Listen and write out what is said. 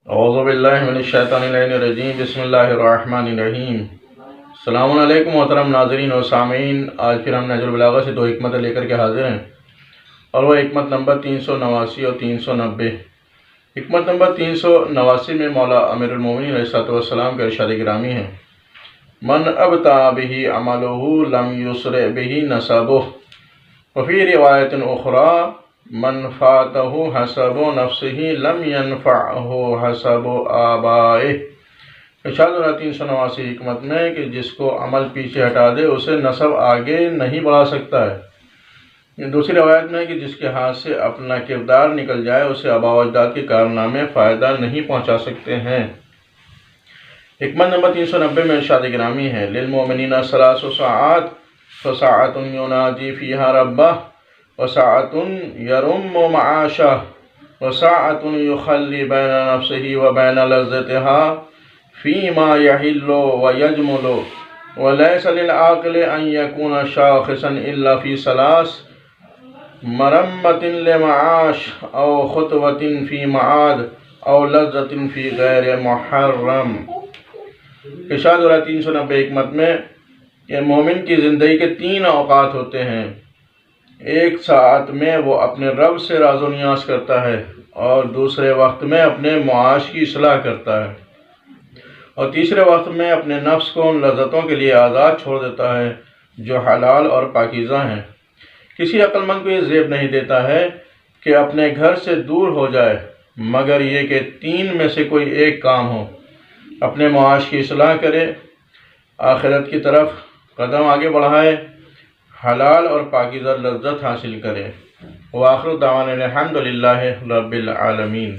اعوذ باللہ من الشیطان الرجیم بسم اللہ الرحمن الرحیم۔ السلام علیکم محترم ناظرین و سامعین، آج پھر ہم نہج البلاغہ سے 2 حکمتیں لے کر کے حاضر ہیں، اور وہ حکمت نمبر 389 اور 390۔ حکمت نمبر 389 میں مولا امیر المومنین علیہ السلام کا ارشاد گرامی ہے: من ابطأ بہ عملہ لم یسرع بہ نسبہ، وفی روایت اخری من فاتہ حسب نفسہ لم ینفعہ حسب آبائہ۔ ارشاد 389 حکمت میں کہ جس کو عمل پیچھے ہٹا دے اسے نسب آگے نہیں بڑھا سکتا ہے۔ دوسری روایت میں کہ جس کے ہاتھ سے اپنا کردار نکل جائے اسے آباء و اجداد کے کارنامے فائدہ نہیں پہنچا سکتے ہیں۔ حکمت نمبر 390 میں ارشاد گرامی ہے: للمؤمنین 3 ساعات، فساعۃ یناجی فیہا ربہ، وساعۃ یرم معاشہ، وساعۃ یخلی بین نفسہ وبین لذتہا فیما یحل ویجمل، ولیس للعاقل ان یکون شاخصا الا فی 3: مرمۃ لمعاش، او خطوۃ فی معاد، او لذۃ فی غیر محرم۔ ارشاد 390 حکمت میں کہ مومن کی زندگی کے 3 اوقات ہوتے ہیں۔ ایک ساعت میں وہ اپنے رب سے راز و نیاز کرتا ہے، اور دوسرے وقت میں اپنے معاش کی اصلاح کرتا ہے، اور تیسرے وقت میں اپنے نفس کو ان لذتوں کے لیے آزاد چھوڑ دیتا ہے جو حلال اور پاکیزہ ہیں۔ کسی عقل مند کو یہ زیب نہیں دیتا ہے کہ اپنے گھر سے دور ہو جائے، مگر یہ کہ 3 میں سے کوئی ایک کام ہو: اپنے معاش کی اصلاح کرے، آخرت کی طرف قدم آگے بڑھائے، حلال اور پاکیزہ لذت حاصل کرے۔ وآخر دعوانا الحمد للہ رب العالمین۔